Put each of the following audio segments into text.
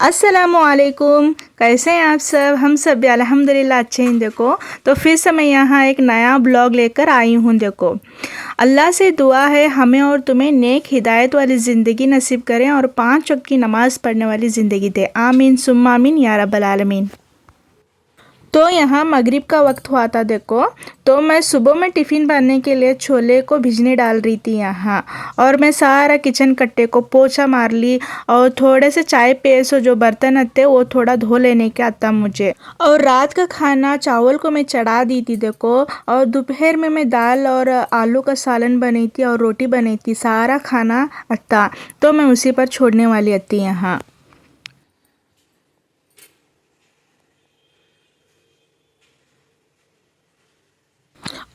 अस्सलामुअलैकुम। कैसे हैं आप सब? हम सब भी अल्हम्दुलिल्लाह अच्छे हैं। देखो तो फिर से मैं यहाँ एक नया ब्लॉग लेकर आई हूँ। देखो अल्लाह से दुआ है हमें और तुम्हें नेक हिदायत वाली ज़िंदगी नसीब करें और 5 वक्त की नमाज़ पढ़ने वाली ज़िंदगी दे। आमीन सुम्मा आमीन या रब्बल आलमीन। तो यहाँ मगरिब का वक्त हुआ था। देखो तो मैं सुबह में टिफ़िन बनाने के लिए छोले को भिजने डाल रही थी यहाँ, और मैं सारा किचन कट्टे को पोछा मार ली और थोड़े से चाय पे सो जो बर्तन आते वो थोड़ा धो लेने के आता मुझे। और रात का खाना चावल को मैं चढ़ा दी थी। देखो और दोपहर में मैं दाल और आलू का सालन बनाई थी और रोटी बनाई थी। सारा खाना आता तो मैं उसी पर छोड़ने वाली थी यहाँ।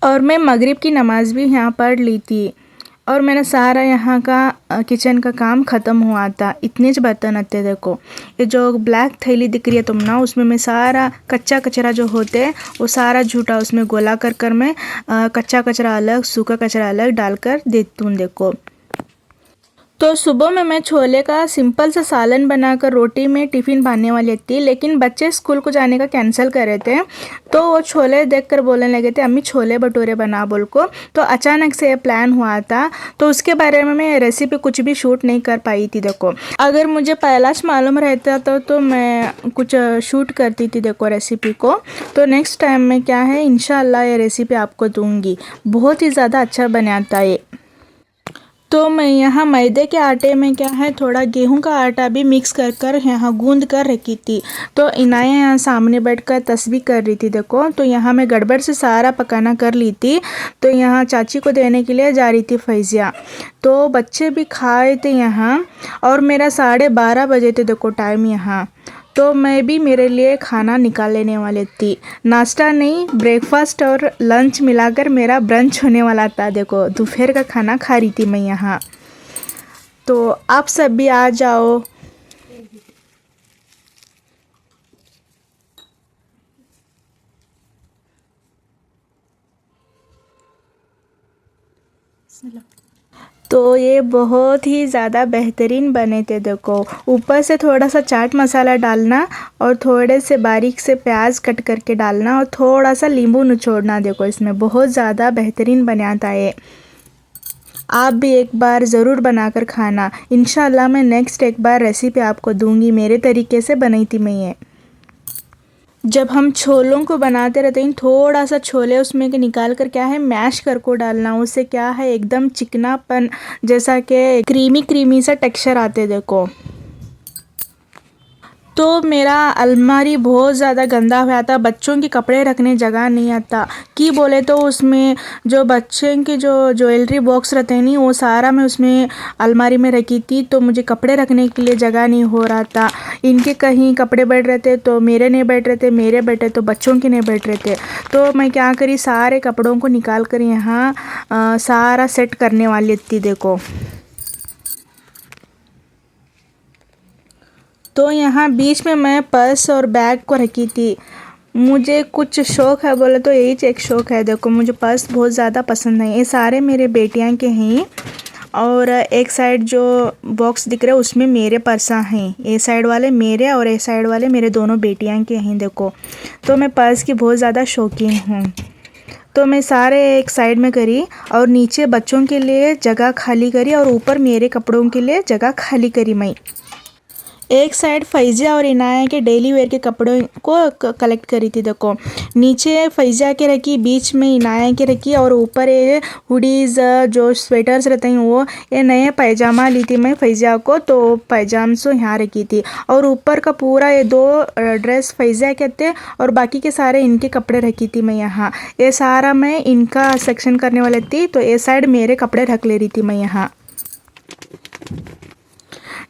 और मैं मगरिब की नमाज़ भी यहाँ पढ़ ली थी और मेरा सारा यहाँ का किचन का काम ख़त्म हुआ था। इतने ज बर्तन आते। देखो ये जो ब्लैक थैली दिख रही है तुम ना, उसमें मैं सारा कच्चा कचरा जो होते हैं वो सारा झूठा उसमें गोला कर मैं कच्चा कचरा अलग सूखा कचरा अलग डालकर देती हूँ। देखो तो सुबह में मैं छोले का सिंपल सा सालन बनाकर रोटी में टिफ़िन बांधने वाली थी, लेकिन बच्चे स्कूल को जाने का कैंसिल कर रहे थे तो वो छोले देखकर बोलने लगे थे अम्मी छोले भटूरे बना बोल को। तो अचानक से ये प्लान हुआ था तो उसके बारे में मैं रेसिपी कुछ भी शूट नहीं कर पाई थी। देखो अगर मुझे पहला मालूम रहता तो मैं कुछ शूट करती थी देखो रेसिपी को। तो नेक्स्ट टाइम में क्या है इंशाल्लाह ये रेसिपी आपको दूंगी। बहुत ही ज़्यादा अच्छा बनाता है। तो मैं यहाँ मैदे के आटे में क्या है थोड़ा गेहूं का आटा भी मिक्स कर यहाँ गूंद कर रखी थी। तो इनाया यहाँ सामने बैठकर तस्बीह कर रही थी। देखो तो यहाँ मैं गड़बड़ से सारा पकाना कर ली थी। तो यहाँ चाची को देने के लिए जा रही थी फैजिया। तो बच्चे भी खाए थे यहाँ और मेरा 12:30 बजे थे देखो टाइम यहाँ। तो मैं भी मेरे लिए खाना निकाल लेने वाली थी। नाश्ता नहीं ब्रेकफास्ट और लंच मिलाकर मेरा ब्रंच होने वाला था। देखो दोपहर का खाना खा रही थी मैं यहाँ। तो आप सब भी आ जाओ। तो ये बहुत ही ज़्यादा बेहतरीन बने थे। देखो ऊपर से थोड़ा सा चाट मसाला डालना और थोड़े से बारीक से प्याज कट करके डालना और थोड़ा सा नींबू निचोड़ना। देखो इसमें बहुत ज़्यादा बेहतरीन बनाता है। आप भी एक बार ज़रूर बनाकर खाना। इंशाल्लाह मैं नेक्स्ट एक बार रेसिपी आपको दूंगी। मेरे तरीके से बनाई थी मैं ये। जब हम छोलों को बनाते रहते हैं थोड़ा सा छोले उसमें के निकाल कर क्या है मैश कर को डालना। उससे क्या है एकदम चिकनापन जैसा कि क्रीमी क्रीमी सा टेक्सचर आते। देखो तो मेरा अलमारी बहुत ज़्यादा गंदा हुआ था। बच्चों के कपड़े रखने जगह नहीं आता कि बोले तो उसमें जो बच्चे के जो ज्वेलरी बॉक्स रहते हैं नहीं वो सारा मैं उसमें अलमारी में रखी थी। तो मुझे कपड़े रखने के लिए जगह नहीं हो रहा था। इनके कहीं कपड़े बैठ रहे थे तो मेरे नहीं बैठ रहे थे, मेरे बैठे तो बच्चों के नहीं बैठ रहे थे। तो मैं क्या करी सारे कपड़ों को निकाल कर यहाँ सारा सेट करने वाली थी। देखो तो यहाँ बीच में मैं पर्स और बैग को रखी थी। मुझे कुछ शौक़ है बोले तो यही एक शौक़ है। देखो मुझे पर्स बहुत ज़्यादा पसंद है। ये सारे मेरे बेटियाँ के हैं और एक साइड जो बॉक्स दिख रहा है उसमें मेरे पर्सा हैं। ये साइड वाले मेरे और ये साइड वाले मेरे दोनों बेटियाँ के हैं। देखो तो मैं पर्स की बहुत ज़्यादा शौकीन हूँ। तो मैं सारे एक साइड में करी और नीचे बच्चों के लिए जगह खाली करी और ऊपर मेरे कपड़ों के लिए जगह खाली करी। मैं एक साइड फैजिया और इनाया के डेली वेयर के कपड़ों को कलेक्ट करी थी। देखो नीचे फैजिया के रखी, बीच में इनाया के रखी और ऊपर ये हुडीज़ जो स्वेटर्स रहते हैं वो ये नए पैजामा ली थी मैं फैजिया को। तो पैजाम से यहाँ रखी थी और ऊपर का पूरा ये 2 ड्रेस फैजिया के थे और बाकी के सारे इनके कपड़े रखी थी मैं यहाँ। ये सारा मैं इनका सेक्शन करने वाली थी। तो ये साइड मेरे कपड़े रख ले रही थी मैं यहाँ।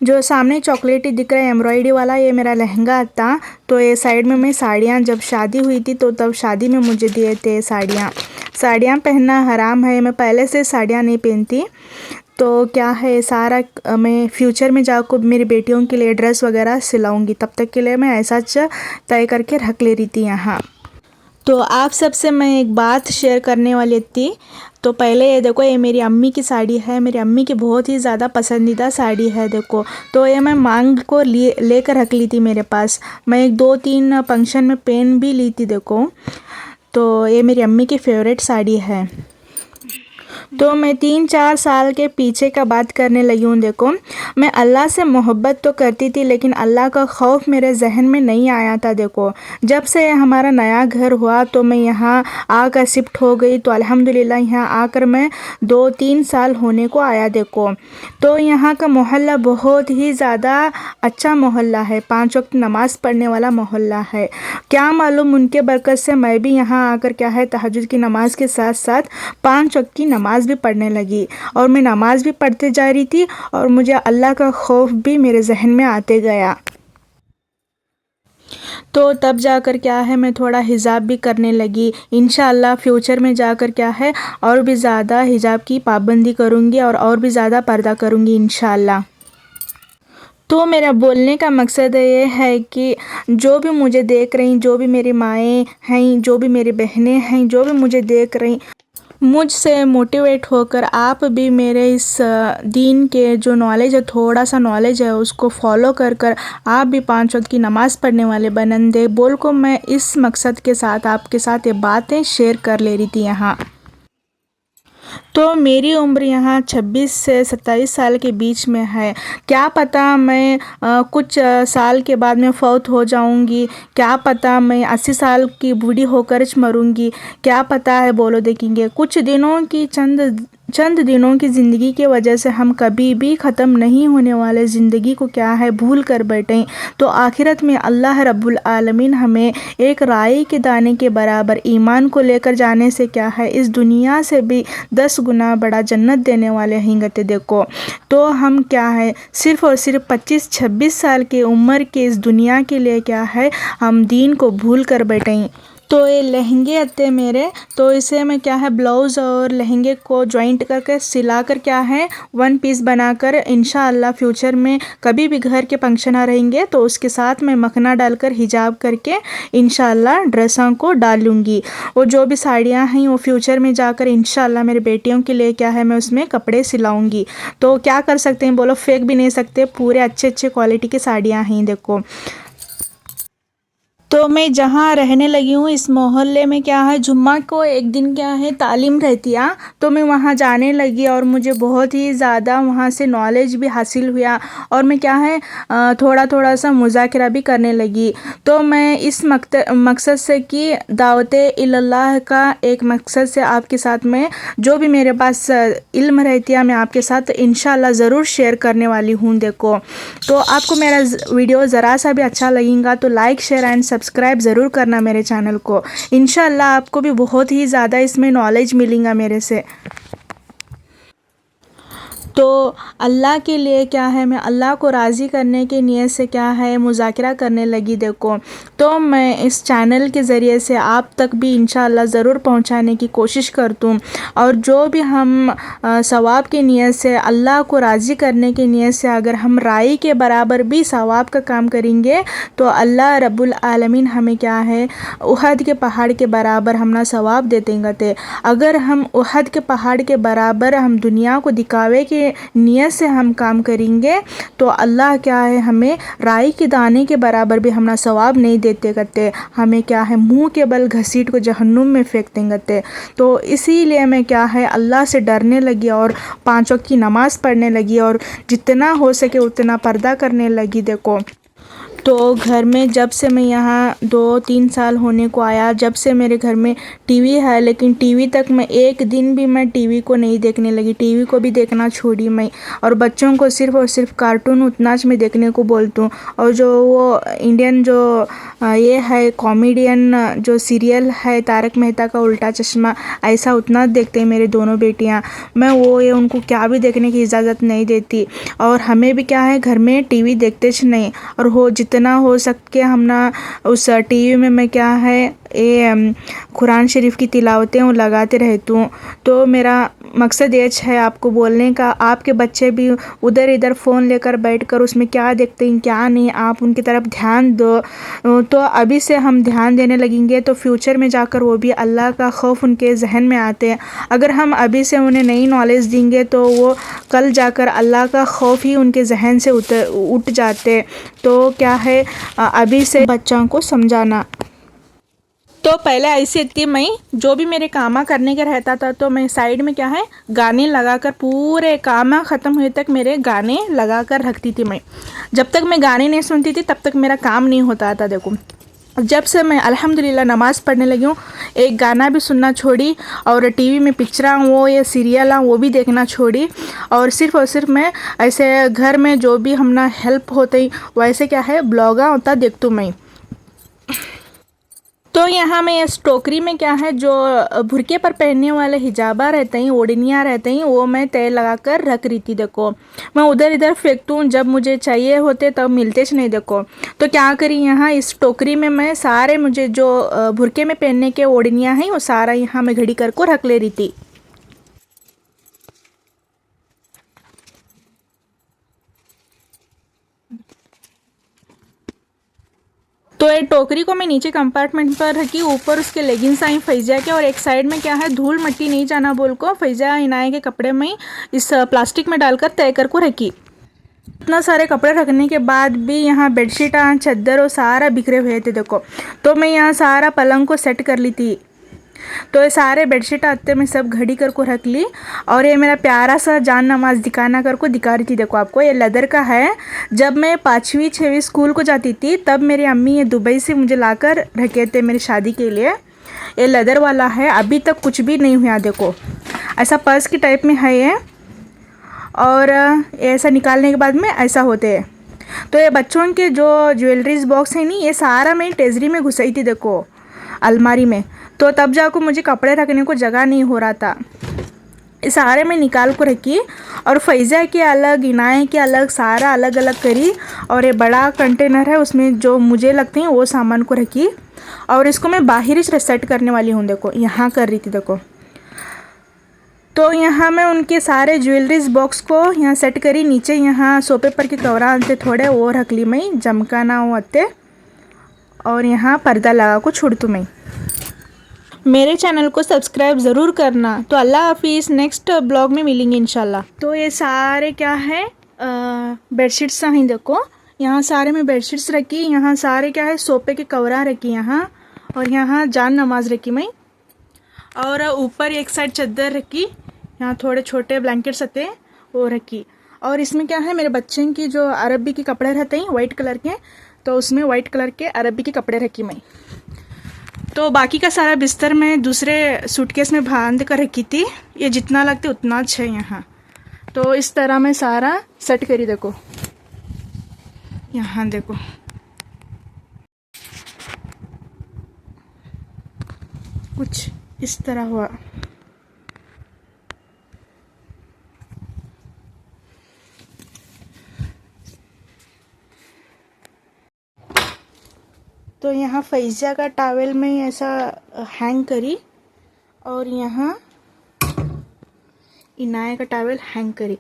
जो सामने चॉकलेटी दिख रहा है एम्ब्रॉयडरी वाला ये मेरा लहंगा था। तो ये साइड में मैं साड़ियाँ जब शादी हुई थी तो तब शादी में मुझे दिए थे साड़ियाँ पहनना हराम है। मैं पहले से साड़ियाँ नहीं पहनती। तो क्या है सारा मैं फ्यूचर में जाकर मेरी बेटियों के लिए ड्रेस वगैरह सिलाऊंगी। तब तक के लिए मैं ऐसा तय करके रख ले रही थी यहाँ। तो आप सबसे मैं एक बात शेयर करने वाली थी। तो पहले ये देखो, ये मेरी अम्मी की साड़ी है, मेरी अम्मी की बहुत ही ज़्यादा पसंदीदा साड़ी है देखो। तो ये मैं मांग को लेकर रख ली थी मेरे पास। मैं एक 2-3 फंक्शन में पहन भी ली थी देखो। तो ये मेरी अम्मी की फेवरेट साड़ी है। तो मैं 3-4 साल के पीछे का बात करने लगी हूँ देखो। मैं अल्लाह से मोहब्बत तो करती थी, लेकिन अल्लाह का खौफ मेरे जहन में नहीं आया था देखो। जब से हमारा नया घर हुआ तो मैं यहाँ आकर शिफ्ट हो गई। तो अल्हम्दुलिल्लाह यहाँ आकर मैं 2-3 साल होने को आया देखो। तो यहाँ का मोहल्ला बहुत ही ज़्यादा अच्छा मोहल्ला है, 5 वक्त नमाज पढ़ने वाला मोहल्ला है। क्या मालूम, उनके बरकत से मैं भी यहाँ आकर क्या है तहज्जुद की नमाज़ के साथ साथ 5 वक्त की नमाज़ भी पढ़ने लगी। और मैं नमाज़ भी पढ़ते जा रही थी और मुझे अल्लाह का खौफ भी मेरे जहन में आते गया। तो तब जाकर क्या है मैं थोड़ा हिजाब भी करने लगी। इंशाअल्लाह फ्यूचर में जाकर क्या है और भी ज़्यादा हिजाब की पाबंदी करूँगी और भी ज़्यादा पर्दा करूँगी इंशाअल्लाह। तो मेरा बोलने का मकसद ये है कि जो भी मुझे देख रही, जो भी मेरी माएँ हैं, जो भी मेरी बहनें हैं, जो भी मुझे देख रही, मुझसे मोटिवेट होकर आप भी मेरे इस दीन के जो नॉलेज है, थोड़ा सा नॉलेज है, उसको फॉलो कर कर आप भी 5 वक्त की नमाज़ पढ़ने वाले बनंदे बोल को मैं इस मकसद के साथ आपके साथ ये बातें शेयर कर ले रही थी यहाँ। तो मेरी उम्र यहाँ 26 से 27 साल के बीच में है। क्या पता मैं कुछ साल के बाद में फ़ौत हो जाऊँगी, क्या पता मैं 80 साल की बूढ़ी होकर मरूँगी, क्या पता है बोलो देखेंगे। कुछ दिनों की चंद दिनों की ज़िंदगी की वजह से हम कभी भी ख़त्म नहीं होने वाले ज़िंदगी को क्या है भूल कर बैठें। तो आखिरत में अल्लाह रब्बुल आलमीन हमें एक राई के दाने के बराबर ईमान को लेकर जाने से क्या है इस दुनिया से भी 10 गुना बड़ा जन्नत देने वाले हिंगते देखो। तो हम क्या है सिर्फ़ और सिर्फ 25-26 साल की उम्र के इस दुनिया के लिए क्या है हम दीन को भूल कर बैठें। तो ये लहंगे आते मेरे, तो इसे मैं क्या है ब्लाउज़ और लहंगे को जॉइंट करके सिलाकर क्या है 1 पीस बनाकर इंशाअल्लाह फ्यूचर में कभी भी घर के फंक्शन आ रहेंगे तो उसके साथ मैं मखना डालकर हिजाब करके इंशाअल्लाह ड्रेसों को डालूँगी। और जो भी साड़ियाँ हैं वो फ्यूचर में जाकर इंशाअल्लाह मेरे बेटियों के लिए क्या है मैं उसमें कपड़े सिलाऊँगी। तो क्या कर सकते हैं बोलो, फेंक भी नहीं सकते, पूरे अच्छे क्वालिटी की साड़ियाँ हैं देखो। तो मैं जहाँ रहने लगी हूँ इस मोहल्ले में क्या है जुम्मा को एक दिन क्या है तालीम रहती है, तो मैं वहाँ जाने लगी और मुझे बहुत ही ज़्यादा वहाँ से नॉलेज भी हासिल हुआ। और मैं क्या है थोड़ा सा मुज़ाकरा भी करने लगी। तो मैं इस मकसद से कि दावते इल्लल्लाह का एक मकसद से आपके साथ में जो भी मेरे पास इल्म रहती है मैं आपके साथ इंशाअल्लाह ज़रूर शेयर करने वाली हूँ देखो। तो आपको मेरा वीडियो ज़रा सा भी अच्छा लगेगा तो लाइक शेयर एंड सब्सक्राइब ज़रूर करना मेरे चैनल को। इंशाअल्लाह आपको भी बहुत ही ज़्यादा इसमें नॉलेज मिलेगा मेरे से। तो अल्लाह के लिए क्या है मैं अल्लाह को राज़ी करने के नियत से क्या है मुज़ाकरा करने लगी देखो। तो मैं इस चैनल के ज़रिए से आप तक भी इंशाअल्लाह ज़रूर पहुंचाने की कोशिश करती हूँ। और जो भी हम सवाब के नियत से अल्लाह को राज़ी करने के नियत से अगर हम राई के बराबर भी सवाब का काम करेंगे तो अल्लाह रब्बुल आलमीन हमें क्या है उहद के पहाड़ के बराबर हमना सवाब दे देंगे। अगर हम उहद के पहाड़ के बराबर हम दुनिया को दिखावे के नियत से हम काम करेंगे तो अल्लाह क्या है हमें राई के दाने के बराबर भी हमना सवाब नहीं देते करते, हमें क्या है मुंह के बल घसीट को जहन्नुम में फेंक देंगे। तो इसीलिए मैं क्या है अल्लाह से डरने लगी और 5 वक्त की नमाज़ पढ़ने लगी और जितना हो सके उतना पर्दा करने लगी देखो। तो घर में जब से मैं यहाँ 2-3 साल होने को आया, जब से मेरे घर में टीवी है, लेकिन टीवी तक मैं एक दिन भी मैं टीवी को नहीं देखने लगी, टीवी को भी देखना छोड़ी मैं। और बच्चों को सिर्फ़ और सिर्फ कार्टून उतना मैं देखने को बोलती हूँ। और जो वो इंडियन जो ये है कॉमेडियन जो सीरियल है तारक मेहता का उल्टा चश्मा, ऐसा उतना देखते हैं मेरे दोनों बेटियाँ। मैं वो ये उनको क्या भी देखने की इजाज़त नहीं देती। और हमें भी क्या है घर में टीवी देखते नहीं, और हो जितना हो सके हम ना उस टीवी में मैं क्या है ये कुरान शरीफ की तिलावतें वो लगाते रहती हूँ। तो मेरा मकसद ये है आपको बोलने का, आपके बच्चे भी उधर इधर फ़ोन लेकर बैठकर उसमें क्या देखते हैं क्या नहीं, आप उनकी तरफ ध्यान दो। तो अभी से हम ध्यान देने लगेंगे तो फ्यूचर में जाकर वो भी अल्लाह का खौफ उनके जहन में आते हैं। अगर हम अभी से उन्हें नई नॉलेज देंगे तो वो कल जाकर अल्लाह का खौफ ही उनके जहन से उठ जाते। तो क्या है अभी से बच्चों को समझाना। तो पहले ऐसी थी, मैं जो भी मेरे कामा करने का रहता था तो मैं साइड में क्या है गाने लगाकर पूरे कामा ख़त्म हुए तक मेरे गाने लगाकर रखती थी। मैं जब तक मैं गाने नहीं सुनती थी तब तक मेरा काम नहीं होता था। देखो जब से मैं अल्हम्दुलिल्लाह नमाज़ पढ़ने लगी हूँ, एक गाना भी सुनना छोड़ी और टीवी में पिक्चर वो या सीरियल वो भी देखना छोड़ी। और सिर्फ मैं ऐसे घर में जो भी हमना हेल्प होते वैसे क्या है ब्लॉगा होता देखती हूँ मैं। तो यहाँ में इस टोकरी में क्या है जो बुरके पर पहनने वाले हिजाबा रहते हैं, ओढ़नियाँ रहते हैं, वो मैं तेल लगा कर रख रही थी। देखो मैं उधर इधर फेंकती हूँ, जब मुझे चाहिए होते तब मिलते च नहीं। देखो तो क्या करी यहाँ इस टोकरी में मैं सारे मुझे जो बुरके में पहनने के ओढ़नियाँ हैं वो सारा यहाँ मैं घड़ी कर को रख ले रही थी। तो ये टोकरी को मैं नीचे कंपार्टमेंट पर रखी, ऊपर उसके लेगिंग्स आई फैज़ा के, और एक साइड में क्या है धूल मिट्टी नहीं जाना बोल को फैज़ा इनाए के कपड़े में इस प्लास्टिक में डालकर तय कर को रखी। इतना सारे कपड़े रखने के बाद भी यहाँ बेडशीट चादर और सारा बिखरे हुए थे। देखो तो मैं यहाँ सारा पलंग को सेट कर ली थी। तो ये सारे बेडशीट आते मैं सब घड़ी कर को रख ली। और ये मेरा प्यारा सा जान नमाज दिखाना कर को दिखा रही थी। देखो आपको ये लेदर का है। जब मैं 5वीं 6वीं स्कूल को जाती थी तब मेरी अम्मी ये दुबई से मुझे लाकर रखे थे मेरी शादी के लिए। ये लेदर वाला है, अभी तक कुछ भी नहीं हुआ। देखो ऐसा पर्स की टाइप में है ये, और ऐसा निकालने के बाद में ऐसा होते हैं। तो ये बच्चों के जो ज्वेलरीज बॉक्स है नहीं, ये सारा मैं टेजरी में घुसाई थी। देखो अलमारी में, तो तब जाकर मुझे कपड़े रखने को जगह नहीं हो रहा था। इस सारे में निकाल को रखी और फैज़ा के अलग इनाए के अलग सारा अलग अलग करी। और ये बड़ा कंटेनर है उसमें जो मुझे लगते हैं वो सामान को रखी। और इसको मैं बाहर ही सेट करने वाली हूँ। देखो यहाँ कर रही थी। देखो तो यहाँ मैं उनके सारे ज्वेलरीज बॉक्स को यहाँ सेट करी। नीचे यहाँ सोफे पर के कवरा आते थोड़े वो रख ली मैं, जमकाना वो आते। और यहाँ पर्दा लगा को छोड़ दूँ मैं। मेरे चैनल को सब्सक्राइब ज़रूर करना। तो अल्लाह हाफिज़, नेक्स्ट ब्लॉग में मिलेंगे इंशाल्लाह। तो ये सारे क्या है बेडशीट्स हैं। देखो यहाँ सारे में बेडशीट्स रखी, यहाँ सारे क्या है सोफे के कवरा रखी यहाँ, और यहाँ जान नमाज रखी मैं। और ऊपर एक साइड चादर रखी, यहाँ थोड़े छोटे ब्लैंकेट्स आते हैं वो रखी। और इसमें क्या है मेरे बच्चे की जो अरबी के कपड़े रहते हैं वाइट कलर के, तो उसमें वाइट कलर के अरबी के कपड़े रखी मैं। तो बाकी का सारा बिस्तर मैं दूसरे सूटकेस में बांध कर रखी थी। ये जितना लगते उतना अच्छा है यहाँ। तो इस तरह मैं सारा सेट करी। देखो यहाँ देखो कुछ इस तरह हुआ। तो यहाँ फैज़ा का टॉवेल में ऐसा हैंग करी, और यहाँ इनाया का टॉवेल हैंग करी।